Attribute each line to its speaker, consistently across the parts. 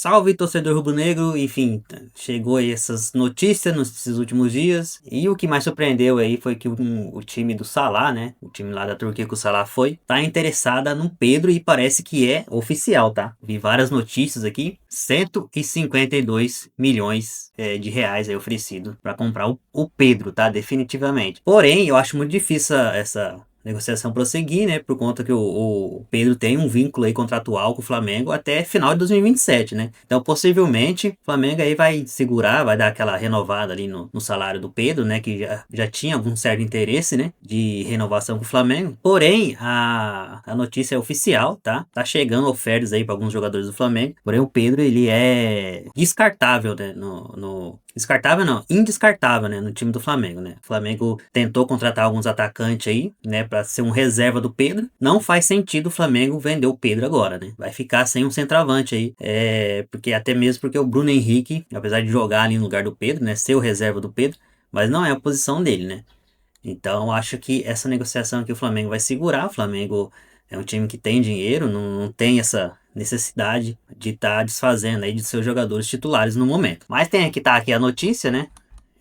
Speaker 1: Salve, torcedor rubro-negro, enfim, chegou aí essas notícias nesses últimos dias, e o que mais surpreendeu aí foi que o time do Salah, né, o time lá da Turquia que o Salah foi, tá interessada no Pedro e parece que é oficial, tá? Vi várias notícias aqui, 152 milhões de reais aí oferecido para comprar o Pedro, tá? Definitivamente. Porém, eu acho muito difícil essa negociação prosseguir, né? Por conta que o Pedro tem um vínculo aí contratual com o Flamengo até final de 2027, né? Então, possivelmente, o Flamengo aí vai segurar, vai dar aquela renovada ali no salário do Pedro, né? Que já tinha algum certo interesse, né? De renovação com o Flamengo. Porém, a notícia é oficial, tá? Tá chegando ofertas aí para alguns jogadores do Flamengo. Porém, o Pedro, ele é descartável, né? Descartável não, indescartável, né, no time do Flamengo, né? O Flamengo tentou contratar alguns atacantes aí, né, para ser um reserva do Pedro. Não faz sentido o Flamengo vender o Pedro agora, né? Vai ficar sem um centroavante aí, porque até mesmo porque o Bruno Henrique, apesar de jogar ali no lugar do Pedro, né, ser o reserva do Pedro, mas não é a posição dele, né? Então, acho que essa negociação aqui o Flamengo vai segurar. O Flamengo é um time que tem dinheiro, não tem essa necessidade de estar desfazendo aí de seus jogadores titulares no momento. Mas tem que estar aqui a notícia, né?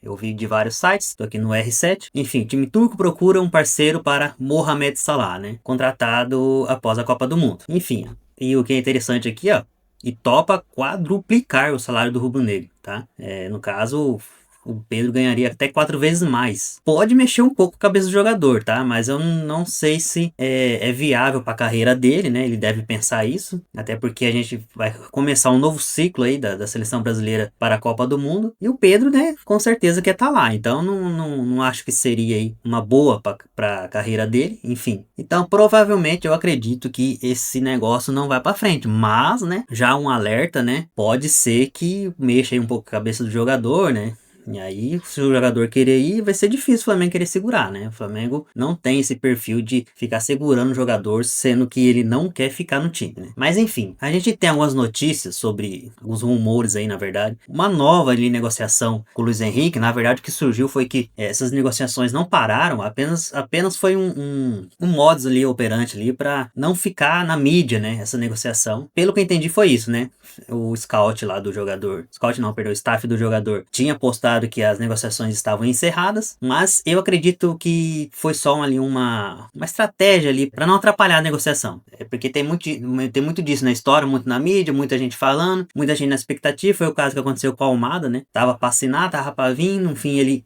Speaker 1: Eu vi de vários sites, estou aqui no R7. Enfim, o time turco procura um parceiro para Mohamed Salah, né? Contratado após a Copa do Mundo. Enfim, e o que é interessante aqui, ó, e topa quadruplicar o salário do rubro-negro, tá? No caso, o Pedro ganharia até 4 vezes mais. Pode mexer um pouco com a cabeça do jogador, tá? Mas eu não sei se é viável para a carreira dele, né? Ele deve pensar isso, até porque a gente vai começar um novo ciclo aí da seleção brasileira para a Copa do Mundo. E o Pedro, né? Com certeza quer estar lá. Então não acho que seria aí uma boa para a carreira dele. Enfim. Então provavelmente eu acredito que esse negócio não vai para frente. Mas, né? Já um alerta, né? Pode ser que mexa aí um pouco a cabeça do jogador, né? E aí, se o jogador querer ir, vai ser difícil o Flamengo querer segurar, né? O Flamengo não tem esse perfil de ficar segurando o jogador, sendo que ele não quer ficar no time, né? Mas enfim, a gente tem algumas notícias sobre alguns rumores aí, na verdade. Uma nova ali negociação com o Luiz Henrique, na verdade o que surgiu foi que essas negociações não pararam, apenas foi um modus ali operante ali para não ficar na mídia, né? Essa negociação. Pelo que eu entendi foi isso, né? O scout lá do jogador, scout não, perdão, o staff do jogador tinha postado que as negociações estavam encerradas, mas eu acredito que foi só uma estratégia ali para não atrapalhar a negociação. Porque tem muito disso na história, muito na mídia, muita gente falando, muita gente na expectativa. Foi o caso que aconteceu com a Almada, né? Tava pra assinar, tava pra vir, no fim ele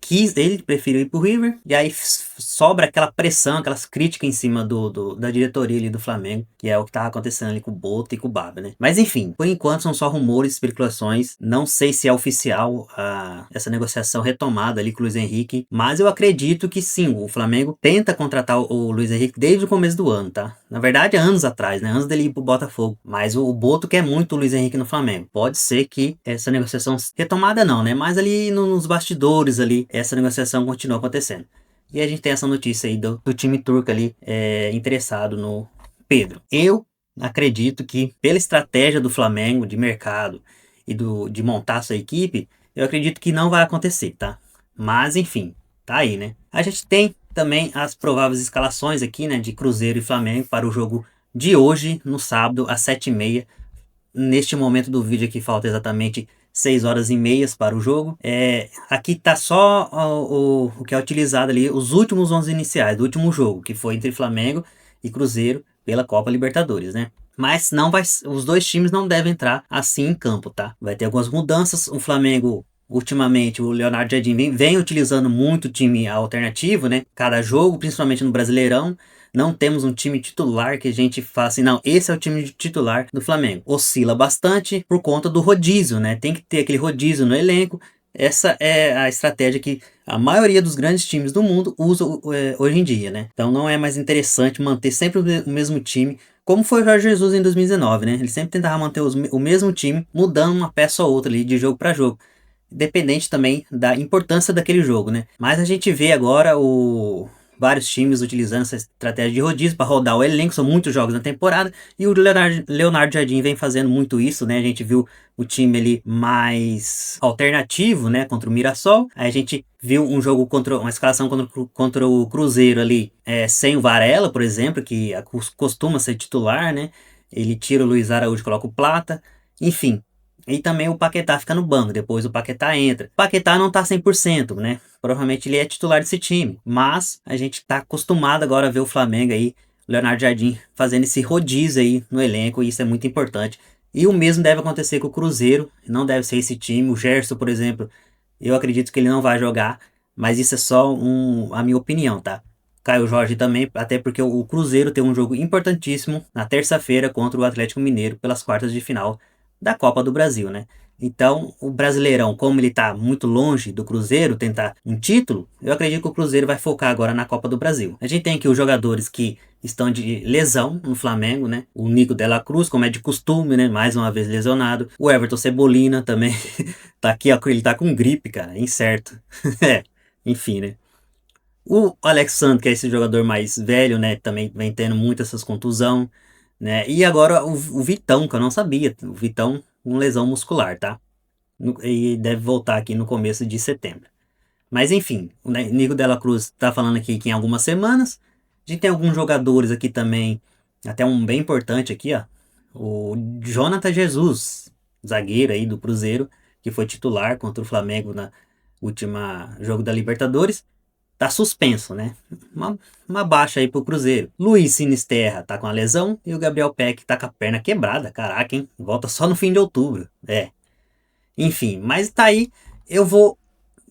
Speaker 1: preferiu ir pro River, e aí sobra aquela pressão, aquelas críticas em cima da diretoria ali do Flamengo, que é o que tava acontecendo ali com o Boto e com o Baba, né? Mas enfim, por enquanto são só rumores, especulações, não sei se é oficial essa negociação retomada ali com o Luiz Henrique, mas eu acredito que sim, o Flamengo tenta contratar o Luiz Henrique desde o começo do ano, tá? Na verdade, anos atrás, né? Antes dele ir pro Botafogo, mas o Boto quer muito o Luiz Henrique no Flamengo. Pode ser que essa negociação retomada não, né? Mas ali nos bastidores ali, essa negociação continua acontecendo. E a gente tem essa notícia aí do time turco ali interessado no Pedro. Eu acredito que pela estratégia do Flamengo de mercado e de montar sua equipe, eu acredito que não vai acontecer, tá? Mas enfim, tá aí, né? A gente tem também as prováveis escalações aqui, né, de Cruzeiro e Flamengo para o jogo de hoje, no sábado, às 7h30. Neste momento do vídeo aqui falta exatamente 6h30 para o jogo. Aqui tá só o que é utilizado ali, os últimos 11 iniciais do último jogo, que foi entre Flamengo e Cruzeiro pela Copa Libertadores, né? Mas os dois times não devem entrar assim em campo, tá? Vai ter algumas mudanças. O Flamengo, ultimamente, o Leonardo Jardim vem utilizando muito o time alternativo, né? Cada jogo, principalmente no Brasileirão. Não temos um time titular que a gente fala assim, não, esse é o time titular do Flamengo. Oscila bastante por conta do rodízio, né? Tem que ter aquele rodízio no elenco. Essa é a estratégia que a maioria dos grandes times do mundo usa hoje em dia, né? Então não é mais interessante manter sempre o mesmo time, como foi o Jorge Jesus em 2019, né? Ele sempre tentava manter o mesmo time, mudando uma peça ou outra ali de jogo para jogo, dependente também da importância daquele jogo, né? Mas a gente vê agora vários times utilizando essa estratégia de rodízio para rodar o elenco, são muitos jogos na temporada, e o Leonardo Jardim vem fazendo muito isso, né? A gente viu o time ali mais alternativo, né, contra o Mirassol. Aí a gente viu uma escalação contra o Cruzeiro ali, sem o Varela, por exemplo, que costuma ser titular, né? Ele tira o Luiz Araújo e coloca o Plata. Enfim, E também o Paquetá fica no banco, depois o Paquetá entra. O Paquetá não tá 100%, né? Provavelmente ele é titular desse time, mas a gente tá acostumado agora a ver o Flamengo aí, o Leonardo Jardim, fazendo esse rodízio aí no elenco, e isso é muito importante. E o mesmo deve acontecer com o Cruzeiro, não deve ser esse time. O Gerson, por exemplo, eu acredito que ele não vai jogar, mas isso é só a minha opinião, tá? Caio Jorge também, até porque o Cruzeiro tem um jogo importantíssimo na terça-feira contra o Atlético Mineiro pelas quartas de final da Copa do Brasil, né? Então, o Brasileirão, como ele tá muito longe do Cruzeiro, tentar um título, eu acredito que o Cruzeiro vai focar agora na Copa do Brasil. A gente tem aqui os jogadores que estão de lesão no Flamengo, né? O Nico Dela Cruz, como é de costume, né? Mais uma vez lesionado. O Everton Cebolinha também tá aqui, ó, ele tá com gripe, cara, incerto. É, enfim, né? O Alexandre, que é esse jogador mais velho, né? Também vem tendo muitas essas contusão, né? E agora o Vitão, que eu não sabia. O Vitão com lesão muscular, tá? E deve voltar aqui no começo de setembro. Mas enfim, o Nico Dela Cruz tá falando aqui que em algumas semanas. A gente tem alguns jogadores aqui também, até um bem importante aqui, ó. O Jonathan Jesus, zagueiro aí do Cruzeiro, que foi titular contra o Flamengo na última jogo da Libertadores. Tá suspenso, né? Uma baixa aí pro Cruzeiro. Luiz Sinisterra tá com a lesão e o Gabriel Peck tá com a perna quebrada. Caraca, hein? Volta só no fim de outubro. É. Enfim, mas tá aí. Eu vou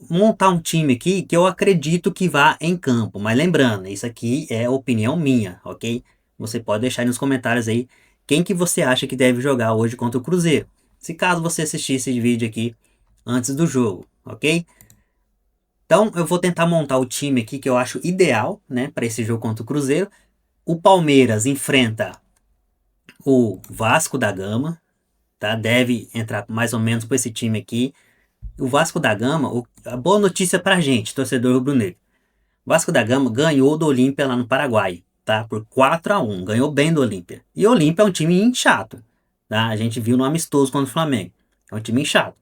Speaker 1: montar um time aqui que eu acredito que vá em campo. Mas lembrando, isso aqui é opinião minha, ok? Você pode deixar aí nos comentários aí quem que você acha que deve jogar hoje contra o Cruzeiro. Se caso você assistir esse vídeo aqui antes do jogo, ok? Então eu vou tentar montar o time aqui que eu acho ideal, né, para esse jogo contra o Cruzeiro. O Palmeiras enfrenta o Vasco da Gama, tá? Deve entrar mais ou menos com esse time aqui. O Vasco da Gama, a boa notícia pra gente, torcedor rubro-negro. O Vasco da Gama ganhou do Olímpia lá no Paraguai, tá? Por 4-1, ganhou bem do Olímpia. E o Olímpia é um time chato, tá? A gente viu no amistoso contra o Flamengo. É um time chato.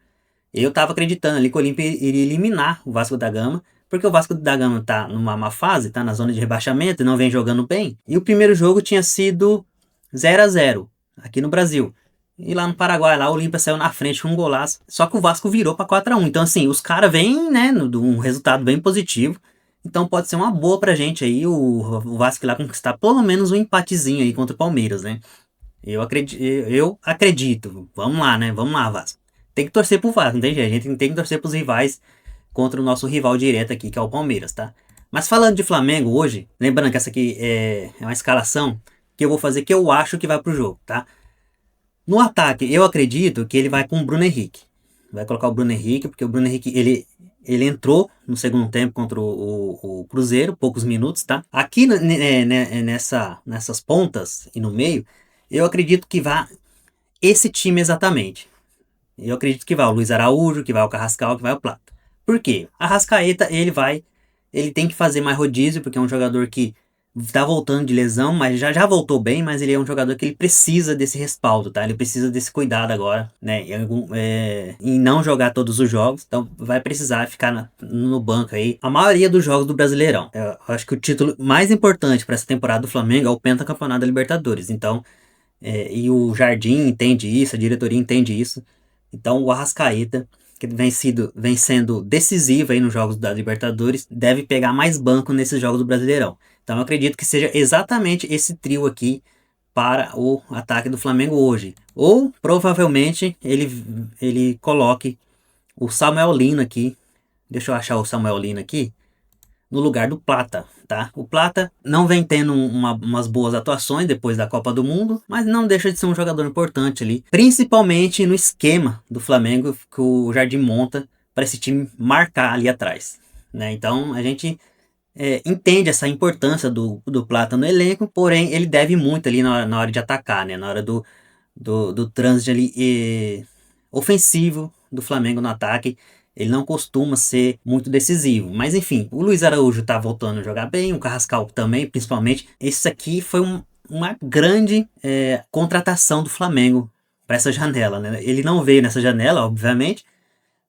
Speaker 1: Eu tava acreditando ali que o Olímpia iria eliminar o Vasco da Gama, porque o Vasco da Gama tá numa má fase, tá na zona de rebaixamento e não vem jogando bem. E o primeiro jogo tinha sido 0-0 aqui no Brasil. E lá no Paraguai, lá o Olímpia saiu na frente com um golaço. Só que o Vasco virou para 4-1. Então, assim, os caras vêm, né, de um resultado bem positivo. Então pode ser uma boa pra gente aí o Vasco lá conquistar pelo menos um empatezinho aí contra o Palmeiras, né? Eu acredito. Vamos lá, né? Vamos lá, Vasco. Tem que torcer pro Vasco, não tem jeito. A gente tem que torcer pros rivais contra o nosso rival direto aqui, que é o Palmeiras, tá? Mas falando de Flamengo hoje, lembrando que essa aqui é uma escalação que eu vou fazer que eu acho que vai pro jogo, tá? No ataque, eu acredito que ele vai com o Bruno Henrique. Vai colocar o Bruno Henrique, porque o Bruno Henrique, ele entrou no segundo tempo contra o Cruzeiro, poucos minutos, tá? Aqui nessas pontas e no meio, eu acredito que vá esse time exatamente. Eu acredito que vai o Luiz Araújo, que vai o Carrascal, que vai o Plata. Por quê? A Arrascaeta, ele tem que fazer mais rodízio, porque é um jogador que tá voltando de lesão, mas já voltou bem, mas ele é um jogador que ele precisa desse respaldo, tá? Ele precisa desse cuidado agora, né? Em não jogar todos os jogos, então vai precisar ficar no banco aí. A maioria dos jogos do Brasileirão. Eu acho que o título mais importante para essa temporada do Flamengo é o pentacampeonato da Libertadores. Então, e o Jardim entende isso, a diretoria entende isso. Então o Arrascaeta, que vem sendo decisivo aí nos jogos da Libertadores, deve pegar mais banco nesses jogos do Brasileirão. Então eu acredito que seja exatamente esse trio aqui para o ataque do Flamengo hoje. Ou provavelmente ele coloque o Samuel Lino aqui. Deixa eu achar o Samuel Lino aqui no lugar do Plata, tá? O Plata não vem tendo umas boas atuações depois da Copa do Mundo, mas não deixa de ser um jogador importante ali, principalmente no esquema do Flamengo que o Jardim monta para esse time marcar ali atrás, né? Então a gente entende essa importância do Plata no elenco, porém ele deve muito ali na hora de atacar, né? Na hora do trânsito ali ofensivo do Flamengo no ataque. Ele não costuma ser muito decisivo. Mas enfim, o Luiz Araújo tá voltando a jogar bem, o Carrascal também, principalmente. Esse aqui foi uma grande contratação do Flamengo para essa janela, né? Ele não veio nessa janela, obviamente,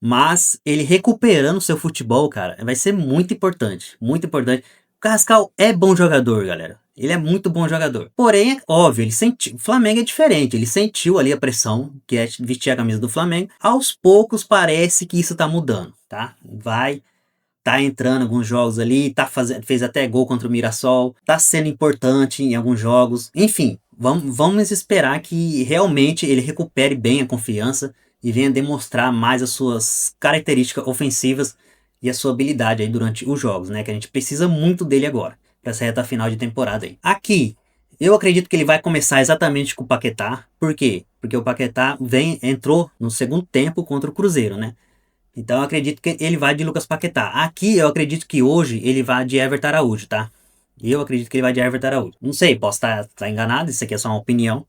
Speaker 1: mas ele recuperando seu futebol, cara, vai ser muito importante. Muito importante. O Carrascal é bom jogador, galera. Ele é muito bom jogador. Porém, é óbvio, ele sentiu. O Flamengo é diferente. Ele sentiu ali a pressão, que é vestir a camisa do Flamengo. Aos poucos parece que isso tá mudando, tá? Tá entrando alguns jogos ali, fez até gol contra o Mirassol, tá sendo importante em alguns jogos. Enfim, vamos esperar que realmente ele recupere bem a confiança e venha demonstrar mais as suas características ofensivas e a sua habilidade aí durante os jogos, né? Que a gente precisa muito dele agora, para essa reta final de temporada aí. Aqui, eu acredito que ele vai começar exatamente com o Paquetá. Por quê? Porque o Paquetá entrou no segundo tempo contra o Cruzeiro, né? Então eu acredito que ele vai de Lucas Paquetá. Aqui eu acredito que hoje ele vai de Everton Araújo, tá? Eu acredito que ele vai de Everton Araújo. Não sei, posso estar enganado, isso aqui é só uma opinião.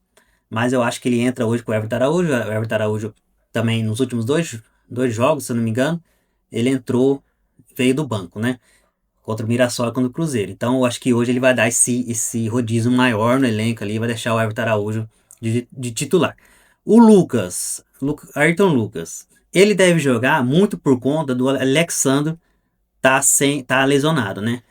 Speaker 1: Mas eu acho que ele entra hoje com o Everton Araújo. O Everton Araújo também nos últimos dois jogos, se eu não me engano, ele veio do banco, né? Contra o Mirassol e contra o Cruzeiro. Então eu acho que hoje ele vai dar esse rodízio maior no elenco ali, vai deixar o Everton Araújo de titular. O Ayrton Lucas, ele deve jogar muito por conta do Alexandre tá lesionado, né?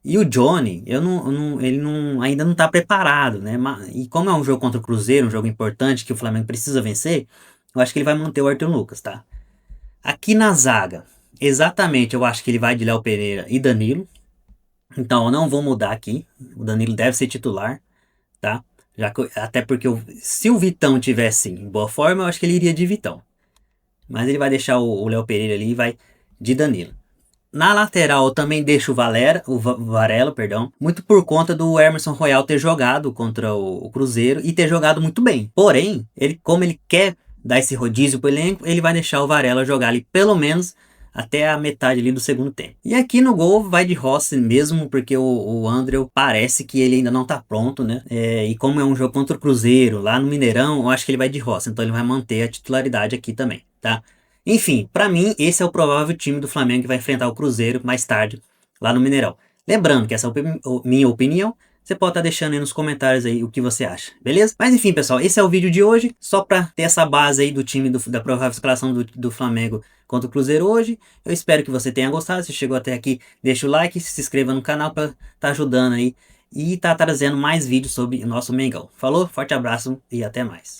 Speaker 1: E o Johnny, ele ainda não tá preparado, né? E como é um jogo contra o Cruzeiro, um jogo importante que o Flamengo precisa vencer, eu acho que ele vai manter o Ayrton Lucas, tá? Aqui na zaga, exatamente, eu acho que ele vai de Léo Pereira e Danilo. Então eu não vou mudar aqui. O Danilo deve ser titular, tá? Até porque se o Vitão tivesse em boa forma, eu acho que ele iria de Vitão. Mas ele vai deixar o Léo Pereira ali e vai de Danilo. Na lateral eu também deixo o Varela, perdão, muito por conta do Emerson Royal ter jogado contra o Cruzeiro e ter jogado muito bem. Porém, como ele quer dar esse rodízio pro elenco, ele vai deixar o Varela jogar ali pelo menos até a metade ali do segundo tempo. E aqui no gol vai de Rossi mesmo, porque o André parece que ele ainda não tá pronto, né? E como é um jogo contra o Cruzeiro, lá no Mineirão, eu acho que ele vai de Rossi, então ele vai manter a titularidade aqui também, tá? Enfim, para mim, esse é o provável time do Flamengo que vai enfrentar o Cruzeiro mais tarde, lá no Mineirão. Lembrando que essa é a minha opinião, você pode estar deixando aí nos comentários aí o que você acha, beleza? Mas enfim, pessoal, esse é o vídeo de hoje, só para ter essa base aí do time da provável escalação do Flamengo contra o Cruzeiro hoje. Eu espero que você tenha gostado, se chegou até aqui, deixa o like, se inscreva no canal para estar ajudando aí e tá trazendo mais vídeos sobre o nosso Mengão. Falou, forte abraço e até mais.